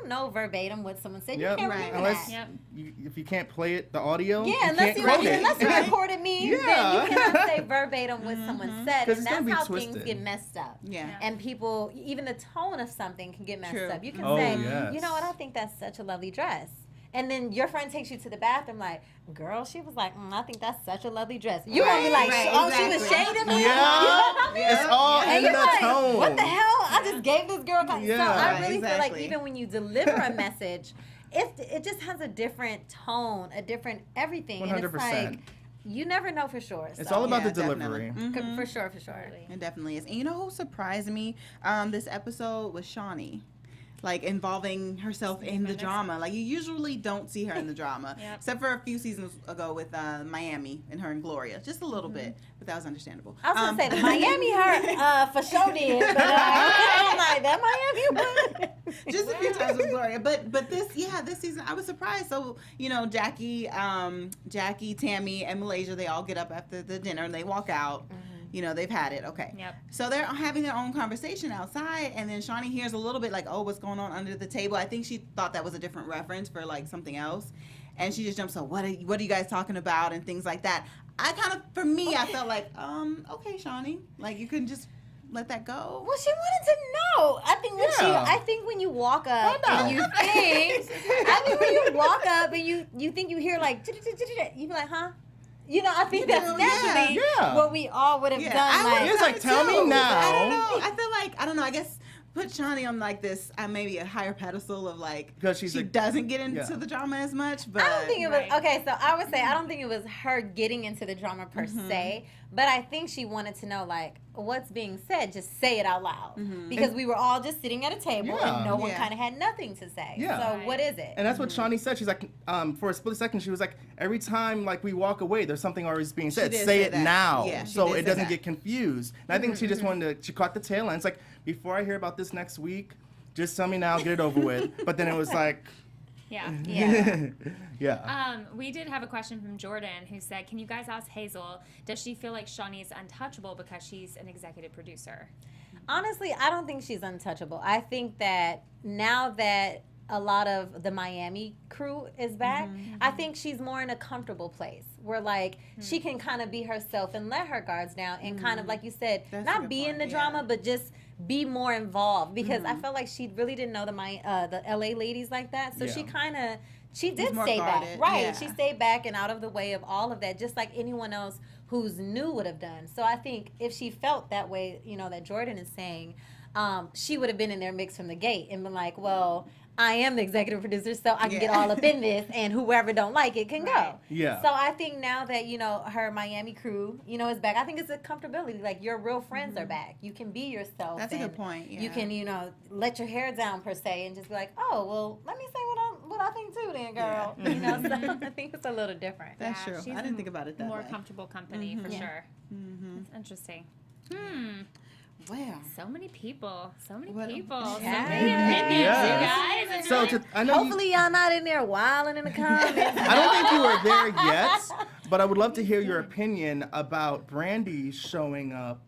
know verbatim what someone said. You can't remember unless that. if you can't play it, the audio, unless you recorded me, then you cannot say verbatim what someone said, and that's how things get messed up. And people, even the tone of something can get messed up. You can say, you know what, I think that's such a lovely dress. And then your friend takes you to the bathroom like, girl, she was like, I think that's such a lovely dress. You're going to be like, she was shading me? It's all in the like, tone. what the hell? I just gave this girl. So I really feel like even when you deliver a message, it just has a different tone, a different everything. 100%. And it's like, you never know for sure. It's all about the delivery. For sure. It definitely is. And you know who surprised me this episode was Shaunie. Like, involving herself in the drama. Like, you usually don't see her in the drama. Except for a few seasons ago with Miami and her and Gloria. Just a little bit. But that was understandable. I was going to say, the Miami her for sure did. But I'm like, that Miami just a few times with Gloria. But this season, I was surprised. So, you know, Jackie, Tammy, and Malaysia, they all get up after the dinner and they walk out. You know, they've had it. Okay. So they're having their own conversation outside, and then Shaunie hears a little bit like, oh, what's going on under the table? I think she thought that was a different reference for like something else. And she just jumps, so what are you guys talking about and things like that. I felt like, okay, Shaunie, like you couldn't just let that go. Well, she wanted to know. I think when you walk up and you think, you hear like, you be like, huh? You know, I think that's naturally what we all would have done. It's like, tell me now. I don't know. I don't know. I guess put Shaunie on like this, maybe a higher pedestal of like, because she doesn't get into the drama as much. But I don't think it was, okay, so I would say, I don't think it was her getting into the drama per se, but I think she wanted to know, like, what's being said, just say it out loud. Because we were all just sitting at a table and no one kind of had nothing to say. So what is it? And that's what Shaunie said. She's like, for a split second, she was like, every time like we walk away, there's something always being said. Say it now, so it doesn't get confused. And I think she just wanted to, she caught the tail end. It's like, before I hear about this next week, just tell me now, get it over with. But then it was like, we did have a question from Jordan who said, can you guys ask Hazel, does she feel like Shaunie is untouchable because she's an executive producer? Honestly, I don't think she's untouchable. I think that now that a lot of the Miami crew is back, I think she's more in a comfortable place where like she can kind of be herself and let her guards down and kind of, like you said, not be in the drama, but just be more involved, because I felt like she really didn't know the LA ladies like that. So she did stay back. Right. She stayed back and out of the way of all of that, just like anyone else who's new would have done. So I think if she felt that way, you know, that Jordan is saying, she would have been in their mix from the gate and been like, well, I am the executive producer, so I can get all up in this, and whoever don't like it can go. So I think now that, you know, her Miami crew, you know, is back, I think it's a comfortability. Like, your real friends are back. You can be yourself. That's a good point. You can, you know, let your hair down, per se, and just be like, oh, well, let me say what I think too then, girl. You know, so I think it's a little different. That's true. I didn't think about it that way. More comfortable company, for sure. That's interesting. Wow. So many people. So many What- people. Yeah. So many opinions, you guys. It's so really- I know Hopefully y'all not in there wilding in the comments. I don't think you were there yet, but I would love to hear your opinion about Brandy showing up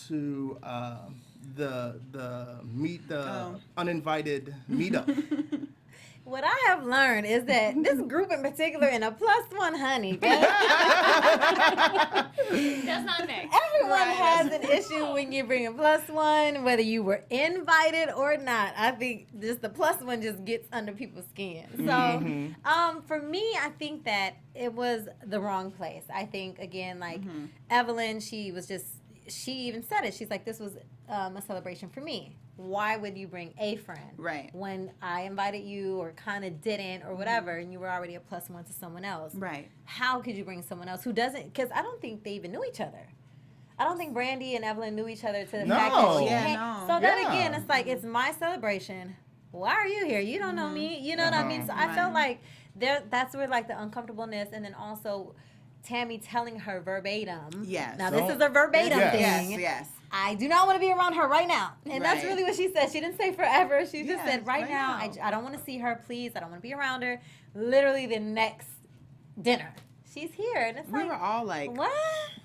to the uninvited meetup. What I have learned is that this group in particular, and a +1 honey, That's not fair. everyone has an issue when you bring a +1, whether you were invited or not. I think just the +1 just gets under people's skin. So for me, I think that it was the wrong place. I think, again, like Evelyn, she was just she even said it. She's like, this was a celebration for me. Why would you bring a friend? Right. When I invited you or kind of didn't or whatever, and you were already a +1 to someone else. Right. How could you bring someone else who doesn't? Because I don't think they even knew each other. I don't think Brandy and Evelyn knew each other to the fact that she came. So that again, it's like, it's my celebration. Why are you here? You don't know me. You know what I mean? So I felt like that's where like the uncomfortableness, and then also Tammy telling her verbatim. Yes. Now this is a verbatim thing. Yes. I do not want to be around her right now. And that's really what she said. She didn't say forever. She just said right now. I don't want to see her, please. I don't want to be around her. Literally the next dinner. She's here. And it's we were all like, what?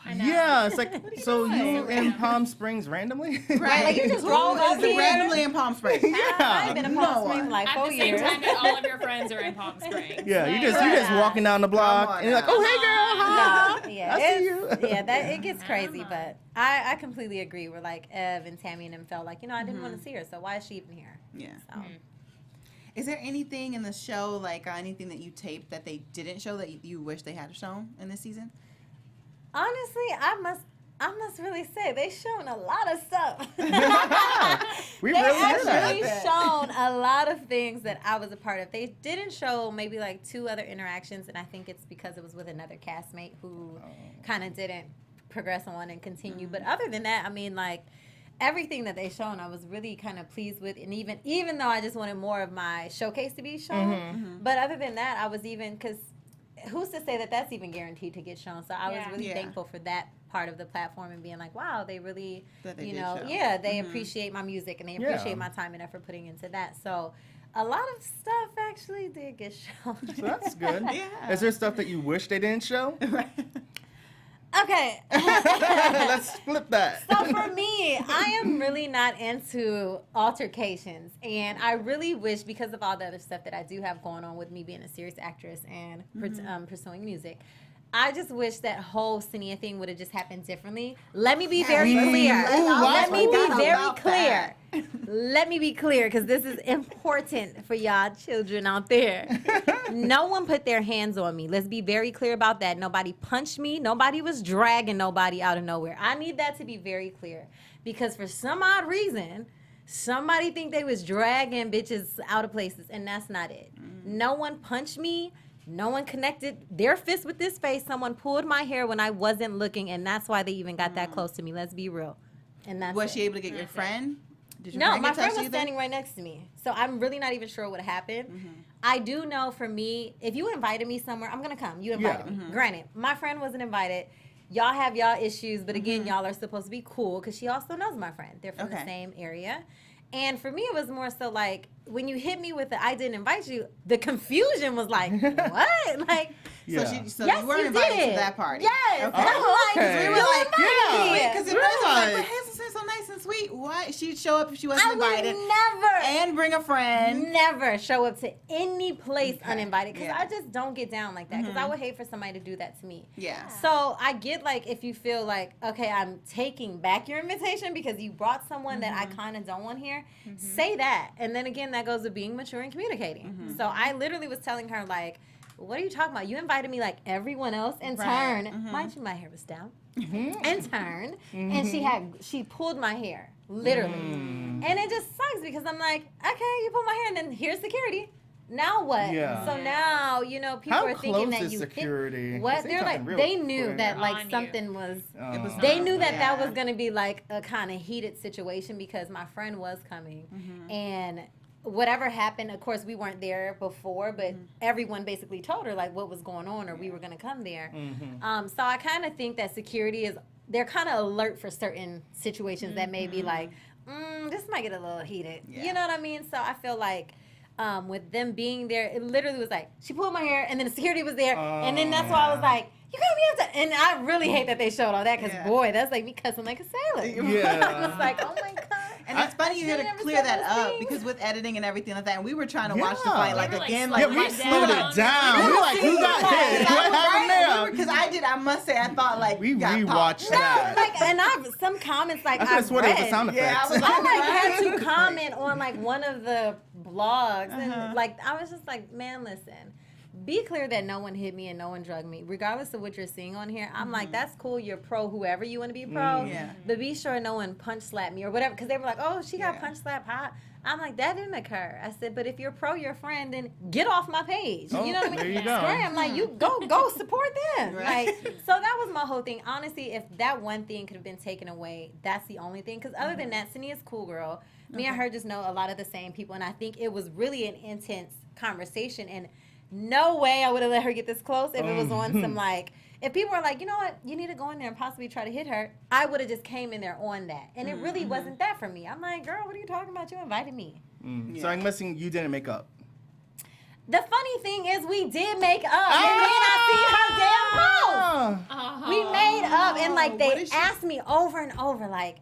I know. Yeah, it's like, so you in Palm Springs randomly? Right, like you just rolled up here. randomly in Palm Springs. I've been in Palm Springs like At 4 the same years. time that all of your friends are in Palm Springs. Yeah, you Like, just walking down the block, and you're like, oh, hey, girl, hi. No, yeah, I see you. It gets crazy, but I completely agree. We're like Ev and Tammy and them felt like, I didn't want to see her, so why is she even here? Yeah. So. Is there anything in the show, like anything that you taped that they didn't show that you wish they had shown in this season? Honestly, I must really say they shown a lot of stuff. We They really actually did. shown a lot of things that I was a part of. They didn't show maybe like 2 other interactions, and I think it's because it was with another castmate who kind of didn't progress on and continue. But other than that, I mean, like, everything that they shown, I was really kind of pleased with, and even though I just wanted more of my showcase to be shown, but other than that, I was even, because who's to say that that's even guaranteed to get shown? So I was really thankful for that part of the platform and being like, wow, they really, they appreciate my music and they appreciate my time and effort putting into that. So a lot of stuff actually did get shown. So that's good. Is there stuff that you wish they didn't show? Okay. Let's flip that. So for me, I am really not into altercations. And I really wish, because of all the other stuff that I do have going on with me being a serious actress and pursuing music, I just wish that whole Cinia thing would have just happened differently. Let me be very clear. Let me be very clear. Let me be clear, because this is important for y'all children out there. No one put their hands on me. Let's be very clear about that. Nobody punched me. Nobody was dragging nobody out of nowhere. I need that to be very clear, because for some odd reason, somebody think they was dragging bitches out of places, and that's not it. No one punched me. No one connected their fist with this face. Someone pulled my hair when I wasn't looking, and that's why they even got that close to me. Let's be real. And that's Was she able to get your friend? Did your No, friend my get friend touched was either? standing right next to me. So I'm really not even sure what happened. I do know, for me, if you invited me somewhere, I'm going to come. You invited me. Granted, my friend wasn't invited. Y'all have y'all issues, but again, y'all are supposed to be cool, because she also knows my friend. They're from the same area. And for me, it was more so like, when you hit me with the "I didn't invite you," the confusion was like, what? Like, So yes, you weren't you invited did. to that party. Yes. Okay. Okay. We were like, because it was like, Right. Hazel said so nice and sweet. Why she'd show up if she wasn't I would invited, never and bring a friend. never show up to any place uninvited, because I just don't get down like that, because I would hate for somebody to do that to me. Yeah. So I get, like, if you feel like, okay, I'm taking back your invitation because you brought someone that I kind of don't want here, say that. And then again, that goes to being mature and communicating. So I literally was telling her, like, what are you talking about? You invited me like everyone else in turn. Mind you, my hair was down. In turn. And she pulled my hair, literally. And it just sucks, because I'm like, okay, you pulled my hair, and then here's security. Now what? Yeah. So now, people How are thinking close that is you security? What? 'Cause They're talking like, real they knew quick. that, like, On you. something was. It was They knew that that Yeah. was going to be like a kind of heated situation, because my friend was coming, and whatever happened, of course, we weren't there before, but everyone basically told her, like, what was going on, or we were going to come there. So I kind of think that security they're kind of alert for certain situations that may be like, this might get a little heated. Yeah. You know what I mean? So I feel like with them being there, it literally was like, she pulled my hair, and then the security was there, and then that's why I was like, you gotta be able to, and I really hate that they showed all that, because boy, that's like me cussing like a sailor. Yeah. I was like, oh my God. And it's funny you had to never clear said that those up, things. because with editing and everything like that, and we were trying to watch the Yeah. fight like We were, like, again, slowing like Yeah, we it slowed down. it down. We were like, who got hit? What happened there? Because I must say, I thought like We got rewatched popped. that. Like, and I've some comments like I swear read. there was a sound effect. Yeah, I was I like, had to comment on like one of the blogs, and like I was just like, man, listen, be clear that no one hit me and no one drugged me. Regardless of what you're seeing on here, I'm like, that's cool. You're pro whoever you want to be pro. Yeah. But be sure no one punch slapped me or whatever. Because they were like, oh, she got punch slapped hot. I'm like, that didn't occur. I said, but if you're pro your friend, then get off my page. Oh, you know what I mean? there you go. Scram, like, you go support them. Right. Like, so that was my whole thing. Honestly, if that one thing could have been taken away, that's the only thing. Because other than that, Sinia's cool girl. Me and her just know a lot of the same people. And I think it was really an intense conversation. And no way I would have let her get this close if it was on some, like, if people were like, you know what, you need to go in there and possibly try to hit her, I would have just came in there on that. And it really wasn't that for me. I'm like, girl, what are you talking about? You invited me. So I'm guessing you didn't make up. The funny thing is we did make up. And then I see her damn post. We made up. And, like, they asked me over and over, like,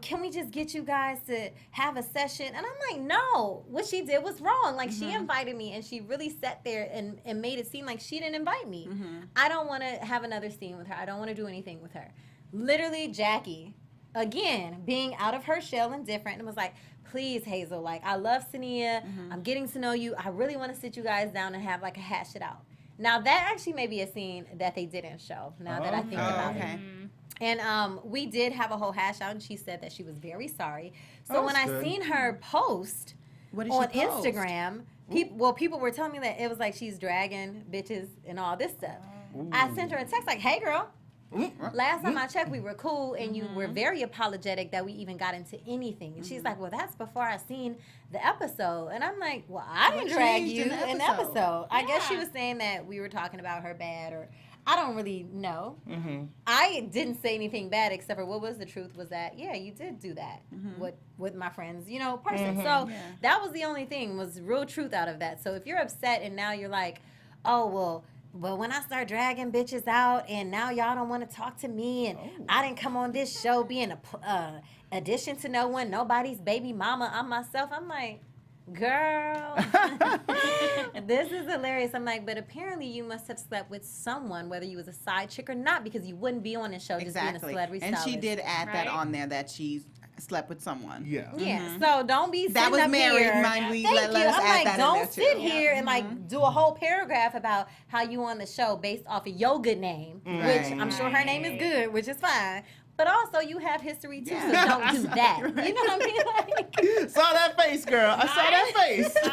can we just get you guys to have a session? And I'm like, no, what she did was wrong. Like, she invited me, and she really sat there and made it seem like she didn't invite me. I don't want to have another scene with her. I don't want to do anything with her. Literally, Jackie, again, being out of her shell and different, and was like, please, Hazel, like, I love Sinia. I'm getting to know you. I really want to sit you guys down and have, like, a hash it out. Now, that actually may be a scene that they didn't show, now that I think about it. And we did have a whole hash out, and she said that she was very sorry. So when I seen her post on Instagram, people were telling me that it was like she's dragging bitches and all this stuff. I sent her a text like, hey, girl. Last time I checked, we were cool, and you were very apologetic that we even got into anything. And she's like, well, that's before I seen the episode. And I'm like, well, I didn't drag you in the episode. I guess she was saying that we were talking about her bad, or I don't really know. I didn't say anything bad except for what was the truth was that, yeah, you did do that with my friends, you know, person. So that was the only thing, was real truth out of that. So if you're upset and now you're like, oh, well, when I start dragging bitches out and now y'all don't want to talk to me and I didn't come on this show being a addition to no one, nobody's baby mama, I'm myself. I'm like, girl, this is hilarious. I'm like, but apparently you must have slept with someone, whether you was a side chick or not, because you wouldn't be on the show just being a celebrity and stylist. she did add that on there, that she slept with someone. So don't be that was up married. here. Mind we, Thank let you. us I'm add like, that don't in there sit too. here and like do a whole paragraph about how you on the show based off of your good name, which I'm sure her name is good, which is fine. But also, you have history too, so don't do that. You know what I mean? Like, saw that face, girl. I saw that face. I'm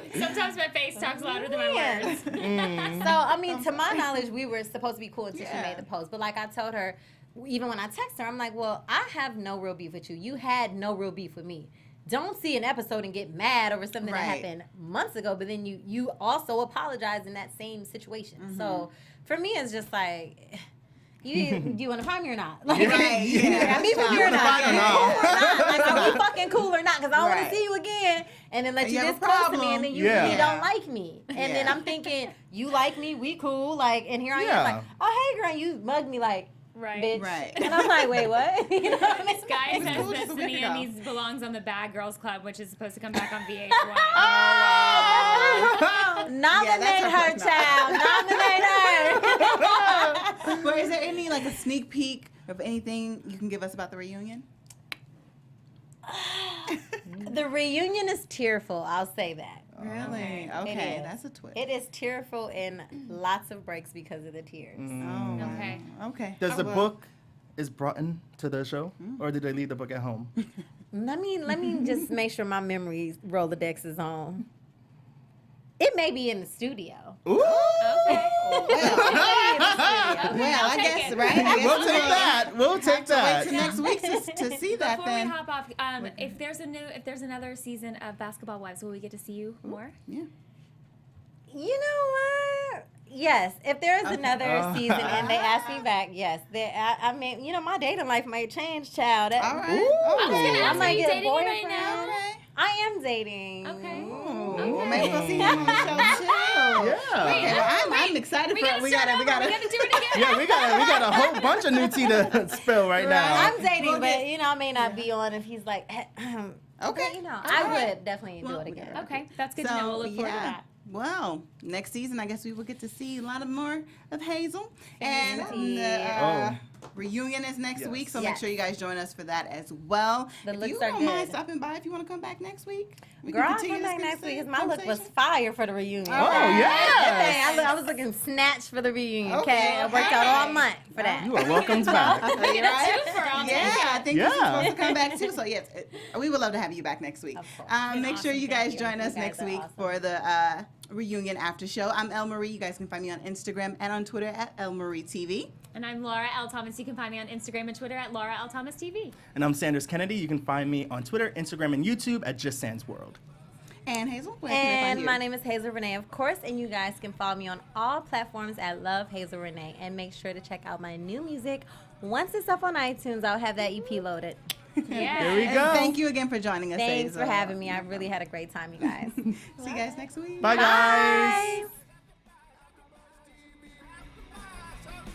sorry. Sometimes my face talks louder than my words. So, I mean, to my knowledge, we were supposed to be cool until she made the post. But like I told her, even when I text her, I'm like, well, I have no real beef with you. You had no real beef with me. Don't see an episode and get mad over something that happened months ago, but then you also apologize in that same situation. So, for me, it's just like, do you want to find me or not? Like, I'm even here or not. Like, are we fucking cool or not? Because I don't want to see you again and then let you this close to me and then you really don't like me. And then I'm thinking, you like me, we cool. Like, and here I am like, oh, hey, girl, you mugged me like, bitch. And I'm like, wait, what? You know what I mean? This guy says that Sania belongs on the Bad Girls Club, which is supposed to come back on VH1. Nominate her, child. Nominate her. But is there any, like, a sneak peek of anything you can give us about the reunion? The reunion is tearful. I'll say that. Really? Okay, that's a twist. It is tearful and lots of breaks because of the tears. Okay. Does the book is brought into the show, or did they leave the book at home? Let me just make sure my memory Rolodex is on. It may be in the studio. Ooh. Okay. Well, I guess, right? We'll take that. We'll take that. Wait till next week to see that. Before then we hop off, if there's another season of Basketball Wives, will we get to see you more? Yeah. You know what? Yes. If there's another season and they ask me back, yes. I mean, you know, my dating life might change, child. All right. I was gonna ask, might are you get a dating right boyfriend. now? Okay. I am dating. Okay. Well, maybe we'll see you on the show too. Okay, well, I'm excited for it. We gotta do it again. Yeah, we got a whole bunch of new tea to spill right now. I'm dating, but you know, I may not be on if he's like, Okay. You know, I would definitely do it again. Okay, that's good to know. We'll look forward to that. Well, next season, I guess we will get to see a lot more of Hazel. And reunion is next Yes. week, so make Yes. sure you guys join us for that as well. The if looks you are don't mind good. stopping by, if you want to come back next week, we Girl, can I'll continue come back this next week because my look was conversation. fire for the reunion. Oh, yes. I was looking snatched for the reunion, okay? Okay, I worked out all okay. month for that. You are welcome back. You're right. Yeah, I think you're Yeah. supposed to come back too. So yes, we would love to have you back next week. Of course. Make sure Awesome. you guys Thank you. join us You guys next are week awesome. for the reunion after show. I'm Elle Marie. You guys can find me on Instagram and on Twitter at Elle Marie TV. And I'm Laura L. Thomas. You can find me on Instagram and Twitter at Laura L. Thomas TV. And I'm Sanders Kennedy. You can find me on Twitter, Instagram, and YouTube at Just Sans World. And Hazel, where can I find And you? my name is Hazel Renee, of course, and you guys can follow me on all platforms at Love Hazel Renee. And make sure to check out my new music. Once it's up on iTunes, I'll have that EP loaded. Yeah. There we And go. thank you again for joining us. Thanks Hazel. for having me. I really had a great time, you guys. See you guys next week. Bye, guys.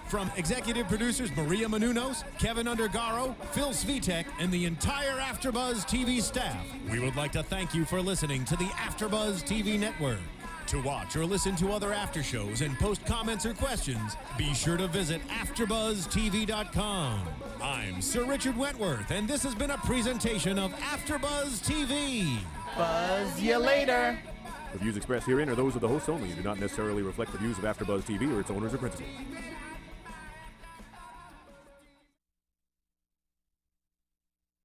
From executive producers Maria Menounos, Kevin Undergaro, Phil Svitek, and the entire AfterBuzz TV staff, we would like to thank you for listening to the AfterBuzz TV network. To watch or listen to other after shows and post comments or questions, be sure to visit AfterBuzzTV.com. I'm Sir Richard Wentworth, and this has been a presentation of AfterBuzz TV. Buzz you later. The views expressed herein are those of the hosts only and do not necessarily reflect the views of AfterBuzz TV or its owners or principals.